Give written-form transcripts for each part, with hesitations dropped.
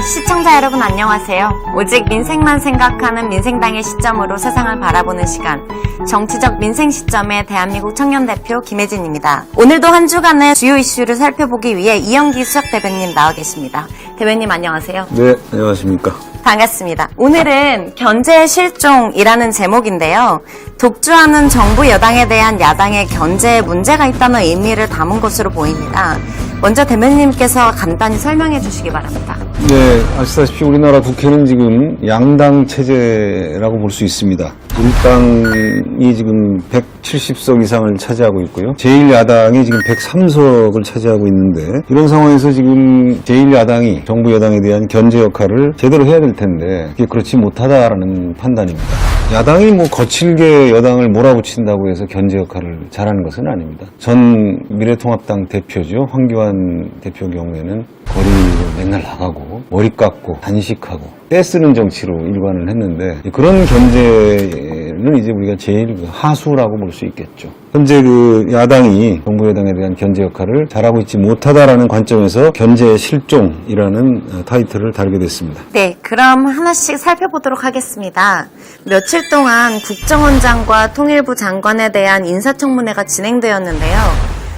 시청자 여러분 안녕하세요. 오직 민생만 생각하는 민생당의 시점으로 세상을 바라보는 시간, 정치적 민생 시점의 대한민국 청년대표 김혜진입니다. 오늘도 한 주간의 주요 이슈를 살펴보기 위해 이영기 수석대변인 나와 계십니다. 대변인 안녕하세요. 네, 안녕하십니까. 반갑습니다. 오늘은 견제 실종이라는 제목인데요. 독주하는 정부 여당에 대한 야당의 견제에 문제가 있다는 의미를 담은 것으로 보입니다. 먼저 대변인님께서 간단히 설명해 주시기 바랍니다. 네, 아시다시피 우리나라 국회는 지금 양당 체제라고 볼 수 있습니다. 일당이 지금 170석 이상을 차지하고 있고요. 제1야당이 지금 103석을 차지하고 있는데, 이런 상황에서 지금 제1야당이 정부 여당에 대한 견제 역할을 제대로 해야 될 텐데 그게 그렇지 못하다라는 판단입니다. 야당이 거칠게 여당을 몰아붙인다고 해서 견제 역할을 잘하는 것은 아닙니다. 전 미래통합당 대표죠. 황교안 대표 경우에는 거리로 맨날 나가고 머리 깎고 단식하고 떼쓰는 정치로 일관을 했는데, 그런 견제는 이제 우리가 제일 하수라고 볼 수 있겠죠. 현재 야당이 정부 여당에 대한 견제 역할을 잘하고 있지 못하다라는 관점에서 견제 실종이라는 타이틀을 달게 됐습니다. 네, 그럼 하나씩 살펴보도록 하겠습니다. 며칠 동안 국정원장과 통일부 장관에 대한 인사청문회가 진행되었는데요.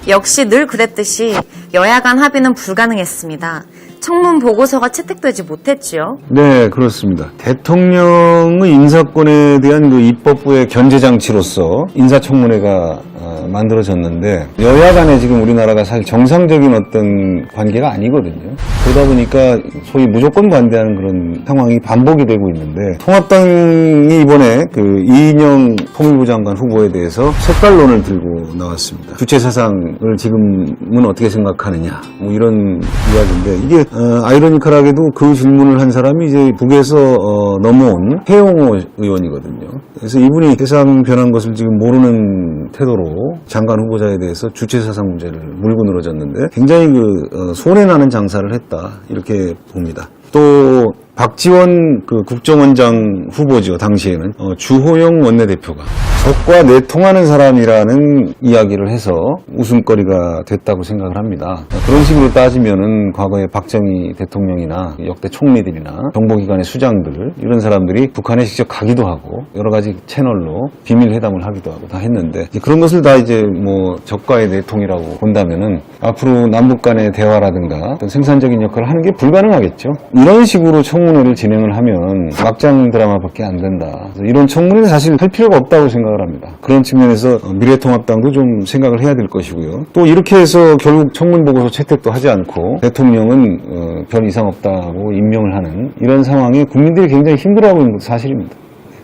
역시 늘 그랬듯이 여야 간 합의는 불가능했습니다. 청문 보고서가 채택되지 못했지요. 네, 그렇습니다. 대통령의 인사권에 대한 입법부의 견제 장치로서 인사청문회가 만들어졌는데, 여야 간에 지금 우리나라가 사실 정상적인 어떤 관계가 아니거든요. 그러다 보니까 소위 무조건 관대하는 그런 상황이 반복이 되고 있는데, 통합당이 이번에 이인영 통일부 장관 후보에 대해서 색깔론을 들고 나왔습니다. 주체 사상을 지금은 어떻게 생각하느냐, 이런 이야기인데, 이게 아이러니컬하게도 그 질문을 한 사람이 이제 북에서 넘어온 해용호 의원이거든요. 그래서 이분이 세상 변한 것을 지금 모르는 태도로 장관 후보자에 대해서 주체사상 문제를 물고 늘어졌는데, 굉장히 손해나는 장사를 했다, 이렇게 봅니다. 또 박지원 국정원장 후보죠. 당시에는 주호영 원내대표가 적과 내통하는 사람이라는 이야기를 해서 웃음거리가 됐다고 생각을 합니다. 그런 식으로 따지면은 과거에 박정희 대통령이나 역대 총리들이나 정보기관의 수장들, 이런 사람들이 북한에 직접 가기도 하고 여러 가지 채널로 비밀 회담을 하기도 하고 다 했는데, 그런 것을 다 이제 적과의 내통이라고 본다면은 앞으로 남북 간의 대화라든가 어떤 생산적인 역할을 하는 게 불가능하겠죠. 이런 식으로 청문회를 진행을 하면 막장 드라마밖에 안 된다. 이런 청문회는 사실 할 필요가 없다고 생각을 합니다. 그런 측면에서 미래통합당도 좀 생각을 해야 될 것이고요. 또 이렇게 해서 결국 청문 보고서 채택도 하지 않고 대통령은 별 이상 없다고 임명을 하는 이런 상황에 국민들이 굉장히 힘들어하고 있는 것도 사실입니다.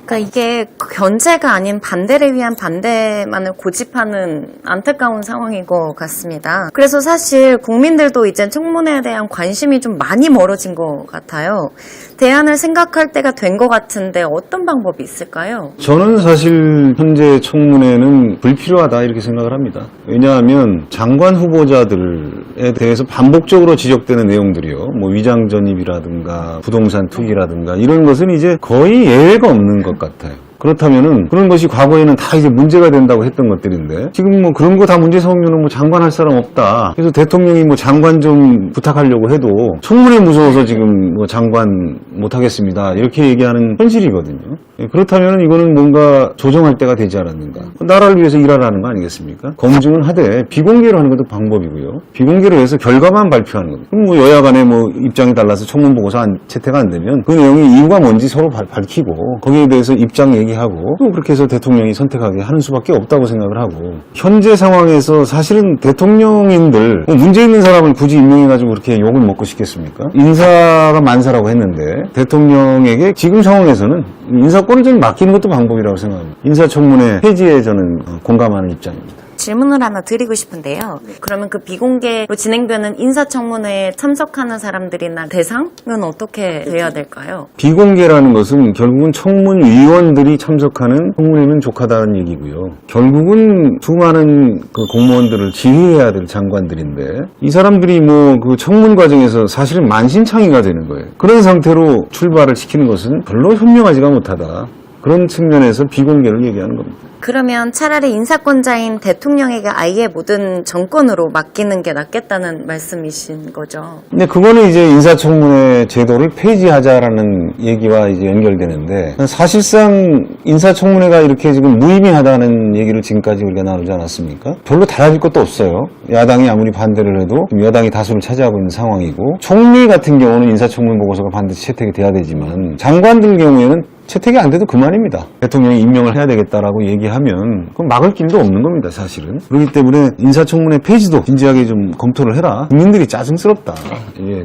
그러니까 이게 견제가 아닌 반대를 위한 반대만을 고집하는 안타까운 상황인 것 같습니다. 그래서 사실 국민들도 이제 청문회에 대한 관심이 좀 많이 멀어진 것 같아요. 대안을 생각할 때가 된 것 같은데 어떤 방법이 있을까요? 저는 사실 현재 청문회는 불필요하다, 이렇게 생각을 합니다. 왜냐하면 장관 후보자들에 대해서 반복적으로 지적되는 내용들이요, 위장 전입이라든가 부동산 투기라든가 이런 것은 이제 거의 예외가 없는 것 같아요. 그렇다면은 그런 것이 과거에는 다 이제 문제가 된다고 했던 것들인데, 지금 그런 거 다 문제 삼으면 장관 할 사람 없다. 그래서 대통령이 장관 좀 부탁하려고 해도 청문회 무서워서 지금 장관 못 하겠습니다, 이렇게 얘기하는 현실이거든요. 그렇다면 이거는 뭔가 조정할 때가 되지 않았는가. 나라를 위해서 일하라는 거 아니겠습니까? 검증은 하되 비공개로 하는 것도 방법이고요. 비공개로 해서 결과만 발표하는 겁니다. 그럼 여야 간에 입장이 달라서 청문 보고서 채택 안 되면 그 내용이 이유가 뭔지 서로 밝히고 거기에 대해서 입장 얘기하고 또 그렇게 해서 대통령이 선택하게 하는 수밖에 없다고 생각을 하고, 현재 상황에서 사실은 대통령인들 문제 있는 사람을 굳이 임명해가지고 그렇게 욕을 먹고 싶겠습니까? 인사가 만사라고 했는데 대통령에게 지금 상황에서는 인사권을 좀 맡기는 것도 방법이라고 생각합니다. 인사청문회 폐지에 저는 공감하는 입장입니다. 질문을 하나 드리고 싶은데요. 그러면 그 비공개로 진행되는 인사청문회에 참석하는 사람들이나 대상은 어떻게 돼야 될까요? 비공개라는 것은 결국은 청문위원들이 참석하는 청문회는 족하다는 얘기고요. 결국은 수많은 공무원들을 지휘해야 될 장관들인데, 이 사람들이 그 청문 과정에서 사실은 만신창이가 되는 거예요. 그런 상태로 출발을 시키는 것은 별로 현명하지가 못하다. 그런 측면에서 비공개를 얘기하는 겁니다. 그러면 차라리 인사권자인 대통령에게 아예 모든 정권으로 맡기는 게 낫겠다는 말씀이신 거죠? 근데 그거는 이제 인사청문회 제도를 폐지하자라는 얘기와 이제 연결되는데, 사실상 인사청문회가 이렇게 지금 무의미하다는 얘기를 지금까지 우리가 나누지 않았습니까? 별로 달라질 것도 없어요. 야당이 아무리 반대를 해도 여당이 다수를 차지하고 있는 상황이고, 총리 같은 경우는 인사청문회 보고서가 반드시 채택이 돼야 되지만, 장관들 경우에는 채택이 안 돼도 그만입니다. 대통령이 임명을 해야 되겠다라고 얘기하면 그건 막을 길도 없는 겁니다, 사실은. 그렇기 때문에 인사청문회 폐지도 진지하게 좀 검토를 해라. 국민들이 짜증스럽다.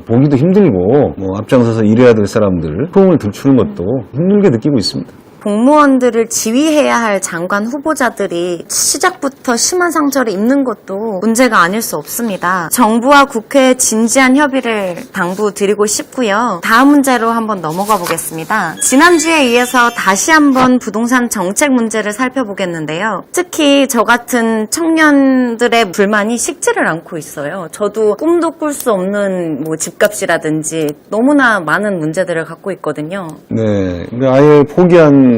보기도 힘들고 앞장서서 일해야 될 사람들 호응을 들추는 것도 힘들게 느끼고 있습니다. 공무원들을 지휘해야 할 장관 후보자들이 시작부터 심한 상처를 입는 것도 문제가 아닐 수 없습니다. 정부와 국회의 진지한 협의를 당부드리고 싶고요. 다음 문제로 한번 넘어가 보겠습니다. 지난주에 이어서 다시 한번 부동산 정책 문제를 살펴보겠는데요. 특히 저 같은 청년들의 불만이 식지를 않고 있어요. 저도 꿈도 꿀 수 없는 집값이라든지 너무나 많은 문제들을 갖고 있거든요. 네, 아예 포기한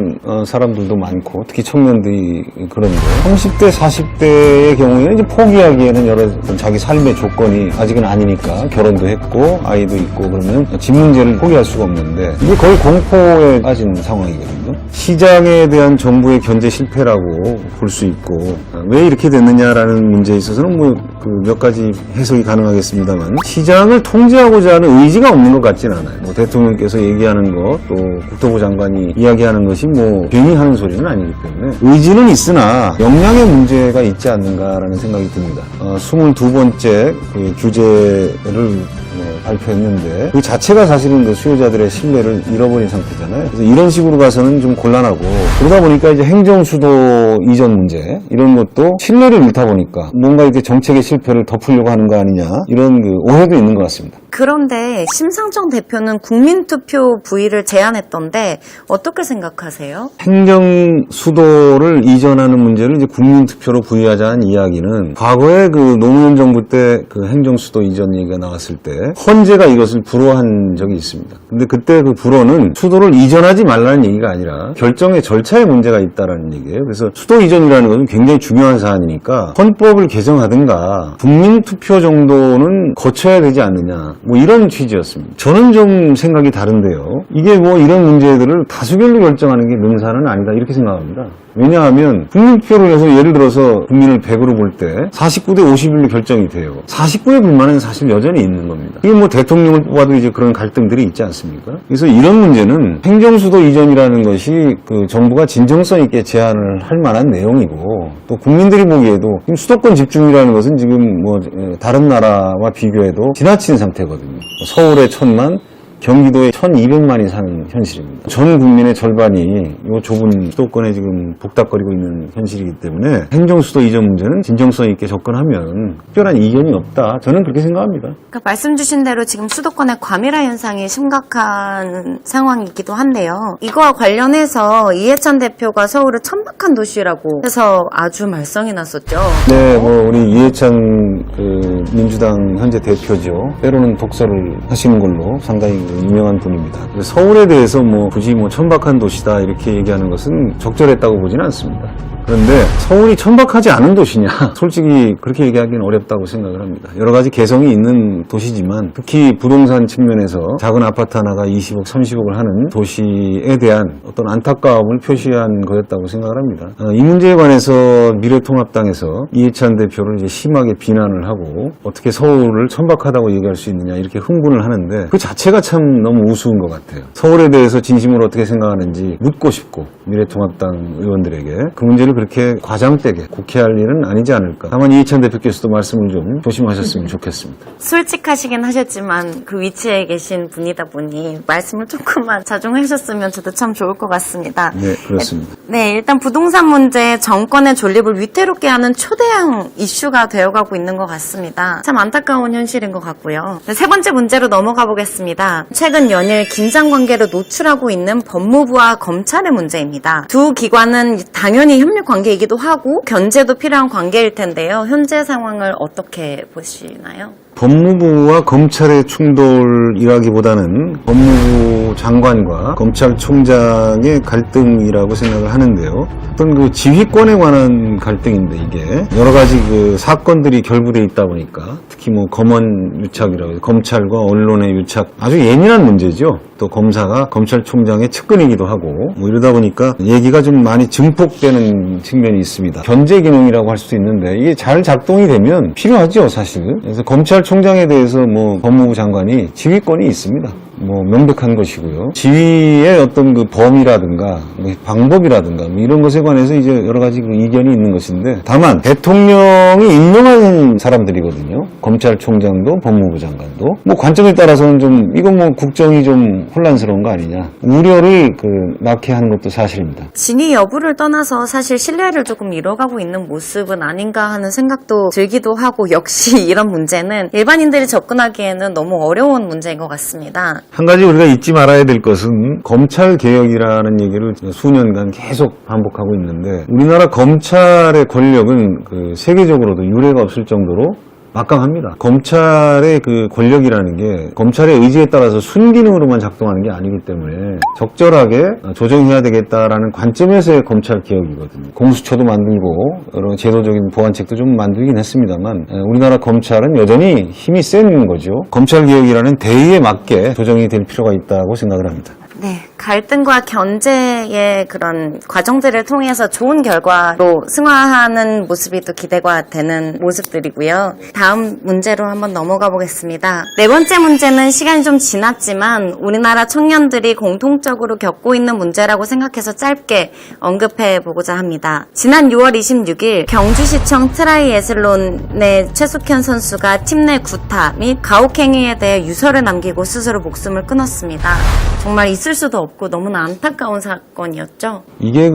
사람들도 많고, 특히 청년들이 그런데 30대, 40대의 경우에는 이제 포기하기에는 여러 자기 삶의 조건이 아직은 아니니까 결혼도 했고 아이도 있고 그러면 집 문제를 포기할 수가 없는데, 이게 거의 공포에 빠진 상황이거든요. 시장에 대한 정부의 견제 실패라고 볼 수 있고, 왜 이렇게 됐느냐라는 문제에 있어서는 몇 가지 해석이 가능하겠습니다만, 시장을 통제하고자 하는 의지가 없는 것 같지는 않아요. 대통령께서 얘기하는 것, 또 국토부 장관이 이야기하는 것이 괜히 하는 소리는 아니기 때문에 의지는 있으나 역량의 문제가 있지 않는가라는 생각이 듭니다. 22번째 규제를 발표했는데 그 자체가 사실은 그 수요자들의 신뢰를 잃어버린 상태잖아요. 그래서 이런 식으로 가서는 좀 곤란하고, 그러다 보니까 이제 행정수도 이전 문제 이런 것도 신뢰를 잃다 보니까 뭔가 이제 정책의 실패를 덮으려고 하는 거 아니냐, 이런 오해도 있는 것 같습니다. 그런데 심상정 대표는 국민투표 부의를 제안했던데 어떻게 생각하세요? 행정수도를 이전하는 문제를 이제 국민투표로 부의하자는 이야기는, 과거에 노무현 정부 때 행정수도 이전 얘기가 나왔을 때 헌재가 이것을 불허한 적이 있습니다. 근데 그때 그 불허는 수도를 이전하지 말라는 얘기가 아니라 결정의 절차에 문제가 있다라는 얘기예요. 그래서 수도 이전이라는 것은 굉장히 중요한 사안이니까 헌법을 개정하든가 국민투표 정도는 거쳐야 되지 않느냐, 이런 취지였습니다. 저는 좀 생각이 다른데요. 이게 이런 문제들을 다수결로 결정하는 게 능사는 아니다, 이렇게 생각합니다. 왜냐하면 국민투표를 해서 예를 들어서 국민을 100으로 볼 때 49대 51로 결정이 돼요. 49의 불만은 사실 여전히 있는 겁니다. 이게 대통령을 뽑아도 이제 그런 갈등들이 있지 않습니까? 그래서 이런 문제는 행정수도 이전이라는 것이 정부가 진정성 있게 제안을 할 만한 내용이고, 또 국민들이 보기에도 지금 수도권 집중이라는 것은 지금 다른 나라와 비교해도 지나친 상태거든요. 서울의 1000만, 경기도에 1200만이 사는 현실입니다. 전 국민의 절반이 이 좁은 수도권에 지금 복닥거리고 있는 현실이기 때문에 행정수도 이전 문제는 진정성 있게 접근하면 특별한 이견이 없다, 저는 그렇게 생각합니다. 그러니까 말씀 주신 대로 지금 수도권의 과밀화 현상이 심각한 상황이기도 한데요. 이거와 관련해서 이해찬 대표가 서울을 천박한 도시라고 해서 아주 말썽이 났었죠. 네, 우리 이해찬 민주당 현재 대표죠. 때로는 독서를 하시는 걸로 상당히 유명한 분입니다. 서울에 대해서 굳이 천박한 도시다 이렇게 얘기하는 것은 적절했다고 보지는 않습니다. 그런데 서울이 천박하지 않은 도시냐, 솔직히 그렇게 얘기하기는 어렵다고 생각을 합니다. 여러 가지 개성이 있는 도시지만, 특히 부동산 측면에서 작은 아파트 하나가 20억, 30억을 하는 도시에 대한 어떤 안타까움을 표시한 거였다고 생각을 합니다. 이 문제에 관해서 미래통합당에서 이해찬 대표를 이제 심하게 비난을 하고, 어떻게 서울을 천박하다고 얘기할 수 있느냐 이렇게 흥분을 하는데, 그 자체가 참 너무 우스운 것 같아요. 서울에 대해서 진심으로 어떻게 생각하는지 묻고 싶고, 미래통합당 의원들에게 그 문제를 그렇게 과장되게 곡해할 일은 아니지 않을까. 다만 이해찬 대표께서도 말씀을 좀 조심하셨으면 좋겠습니다. 솔직하시긴 하셨지만 그 위치에 계신 분이다 보니 말씀을 조금만 자중하셨으면 저도 참 좋을 것 같습니다. 네, 그렇습니다. 네, 일단 부동산 문제 정권의 존립을 위태롭게 하는 초대형 이슈가 되어가고 있는 것 같습니다. 참 안타까운 현실인 것 같고요. 네, 세 번째 문제로 넘어가 보겠습니다. 최근 연일 긴장관계로 노출하고 있는 법무부와 검찰의 문제입니다. 두 기관은 당연히 협력 관계이기도 하고 견제도 필요한 관계일 텐데요. 현재 상황을 어떻게 보시나요? 법무부와 검찰의 충돌이라기보다는 법무부 장관과 검찰총장의 갈등이라고 생각을 하는데요. 어떤 그 지휘권에 관한 갈등인데 이게 여러 가지 그 사건들이 결부돼 있다 보니까 특히 뭐 검언 유착이라고 해서 검찰과 언론의 유착 아주 예민한 문제죠. 또 검사가 검찰총장의 측근이기도 하고 뭐 이러다 보니까 얘기가 좀 많이 증폭되는 측면이 있습니다. 견제 기능이라고 할 수도 있는데 이게 잘 작동이 되면 필요하죠, 사실. 그래서 검찰총장에 대해서 뭐 법무부 장관이 지휘권이 있습니다. 뭐 명백한 것이고요. 지휘의 어떤 그 범위라든가 뭐 방법이라든가 뭐 이런 것에 관해서 이제 여러 가지 그 이견이 있는 것인데 다만 대통령이 임명한 사람들이거든요. 검찰총장도 법무부 장관도 뭐 관점에 따라서는 좀 이건 뭐 국정이 좀 혼란스러운 거 아니냐 우려를 낳게 하는 것도 사실입니다. 진위 여부를 떠나서 사실 신뢰를 조금 잃어가고 있는 모습은 아닌가 하는 생각도 들기도 하고 역시 이런 문제는 일반인들이 접근하기에는 너무 어려운 문제인 것 같습니다. 한 가지 우리가 잊지 말아야 될 것은 검찰개혁이라는 얘기를 수년간 계속 반복하고 있는데 우리나라 검찰의 권력은 그 세계적으로도 유례가 없을 정도로 막강합니다. 검찰의 그 권력이라는 게 검찰의 의지에 따라서 순기능으로만 작동하는 게 아니기 때문에 적절하게 조정해야 되겠다라는 관점에서의 검찰 개혁이거든요. 공수처도 만들고 여러 제도적인 보완책도 좀 만들긴 했습니다만 우리나라 검찰은 여전히 힘이 센 거죠. 검찰 개혁이라는 대의에 맞게 조정이 될 필요가 있다고 생각을 합니다. 네, 갈등과 견제의 그런 과정들을 통해서 좋은 결과로 승화하는 모습이 또 기대가 되는 모습들이고요. 다음 문제로 한번 넘어가 보겠습니다. 네 번째 문제는 시간이 좀 지났지만 우리나라 청년들이 공통적으로 겪고 있는 문제라고 생각해서 짧게 언급해 보고자 합니다. 지난 6월 26일 경주시청 트라이애슬론의 최숙현 선수가 팀 내 구타 및 가혹행위에 대해 유서를 남기고 스스로 목숨을 끊었습니다. 정말 있을 수도 없고 너무나 안타까운 사건이었죠. 이게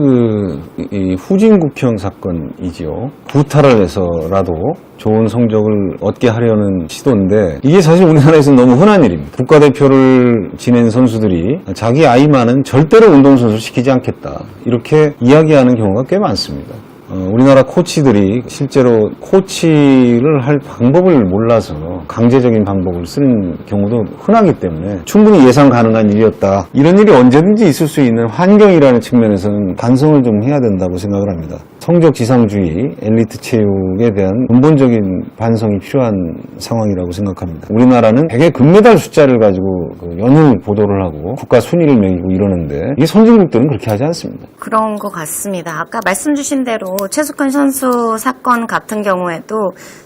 이 후진국형 사건이지요. 구타를 해서라도 좋은 성적을 얻게 하려는 시도인데 이게 사실 우리나라에서 너무 흔한 일입니다. 국가대표를 지낸 선수들이 자기 아이만은 절대로 운동선수 시키지 않겠다 이렇게 이야기하는 경우가 꽤 많습니다. 우리나라 코치들이 실제로 코치를 할 방법을 몰라서 강제적인 방법을 쓰는 경우도 흔하기 때문에 충분히 예상 가능한 일이었다. 이런 일이 언제든지 있을 수 있는 환경이라는 측면에서는 반성을 좀 해야 된다고 생각을 합니다. 성적 지상주의, 엘리트 체육에 대한 근본적인 반성이 필요한 상황이라고 생각합니다. 우리나라는 대개 금메달 숫자를 가지고 연일 보도를 하고 국가 순위를 매기고 이러는데 이게 선진국들은 그렇게 하지 않습니다. 그런 것 같습니다. 아까 말씀 주신 대로 최숙현 선수 사건 같은 경우에도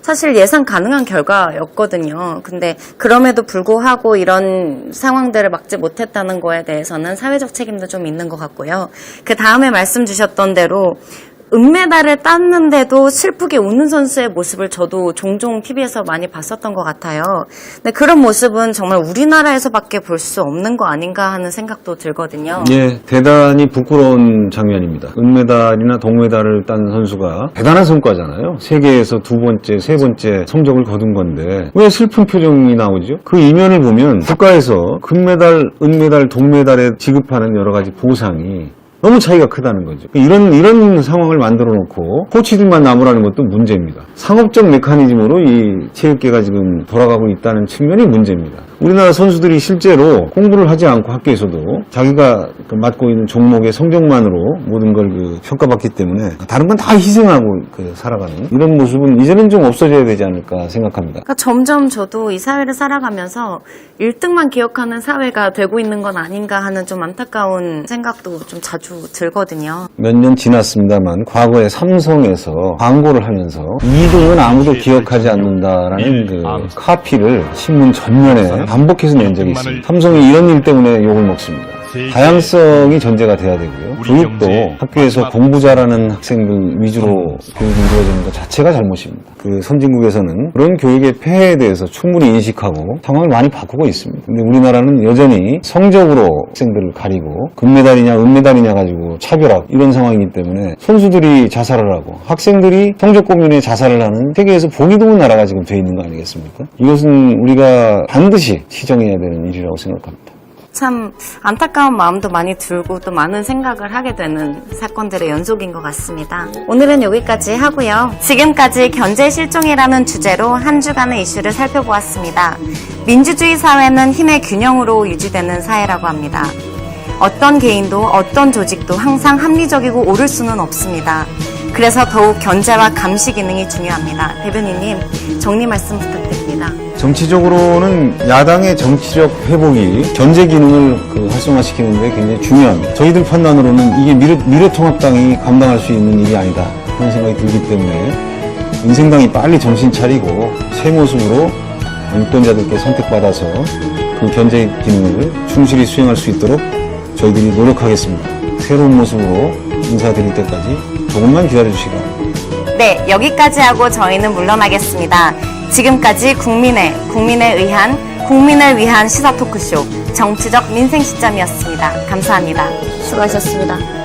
사실 예상 가능한 결과였거든요. 근데 그럼에도 불구하고 이런 상황들을 막지 못했다는 거에 대해서는 사회적 책임도 좀 있는 것 같고요. 그 다음에 말씀 주셨던 대로 은메달을 땄는데도 슬프게 웃는 선수의 모습을 저도 종종 TV에서 많이 봤었던 것 같아요. 근데 그런 모습은 정말 우리나라에서밖에 볼 수 없는 거 아닌가 하는 생각도 들거든요. 예, 대단히 부끄러운 장면입니다. 은메달이나 동메달을 딴 선수가 대단한 성과잖아요. 세계에서 두 번째, 세 번째 성적을 거둔 건데 왜 슬픈 표정이 나오죠? 그 이면을 보면 국가에서 금메달, 은메달, 동메달에 지급하는 여러 가지 보상이 너무 차이가 크다는 거죠. 이런 상황을 만들어 놓고 코치들만 남으라는 것도 문제입니다. 상업적 메커니즘으로 이 체육계가 지금 돌아가고 있다는 측면이 문제입니다. 우리나라 선수들이 실제로 공부를 하지 않고 학교에서도 자기가 맡고 있는 종목의 성적만으로 모든 걸 평가받기 때문에 다른 건 다 희생하고 살아가는 이런 모습은 이제는 좀 없어져야 되지 않을까 생각합니다. 그러니까 점점 저도 이 사회를 살아가면서 1등만 기억하는 사회가 되고 있는 건 아닌가 하는 좀 안타까운 생각도 좀 자주 들거든요. 몇 년 지났습니다만 과거에 삼성에서 광고를 하면서 2등은 아무도 기억하지 않는다라는 카피를 신문 전면에 반복해서 낸 적이 있습니다. 삼성이 이런 일 때문에 욕을 먹습니다. 다양성이 전제가 돼야 되고요. 교육도 학교에서 공부 잘하는 학생들 위주로 교육이 이루어지는 것 자체가 잘못입니다. 선진국에서는 그런 교육의 폐해에 대해서 충분히 인식하고 상황을 많이 바꾸고 있습니다. 근데 우리나라는 여전히 성적으로 학생들을 가리고 금메달이냐 은메달이냐 가지고 차별하고 이런 상황이기 때문에 선수들이 자살을 하고 학생들이 성적 고민에 자살을 하는 세계에서 보기 드문 나라가 지금 돼 있는 거 아니겠습니까? 이것은 우리가 반드시 시정해야 되는 일이라고 생각합니다. 참 안타까운 마음도 많이 들고 또 많은 생각을 하게 되는 사건들의 연속인 것 같습니다. 오늘은 여기까지 하고요. 지금까지 견제 실종이라는 주제로 한 주간의 이슈를 살펴보았습니다. 민주주의 사회는 힘의 균형으로 유지되는 사회라고 합니다. 어떤 개인도 어떤 조직도 항상 합리적이고 옳을 수는 없습니다. 그래서 더욱 견제와 감시 기능이 중요합니다. 대변인님, 정리 말씀 부탁드립니다. 정치적으로는 야당의 정치적 회복이 견제 기능을 활성화시키는 데 굉장히 중요합니다. 저희들 판단으로는 이게 미래통합당이 감당할 수 있는 일이 아니다 그런 생각이 들기 때문에 민생당이 빨리 정신 차리고 새 모습으로 유권자들께 선택받아서 그 견제 기능을 충실히 수행할 수 있도록 저희들이 노력하겠습니다. 새로운 모습으로 인사드릴 때까지 조금만 기다려주시기 바랍니다. 네, 여기까지 하고 저희는 물러나겠습니다. 지금까지 국민을 위한 시사 토크쇼 정치적 민생 시점이었습니다. 감사합니다. 수고하셨습니다.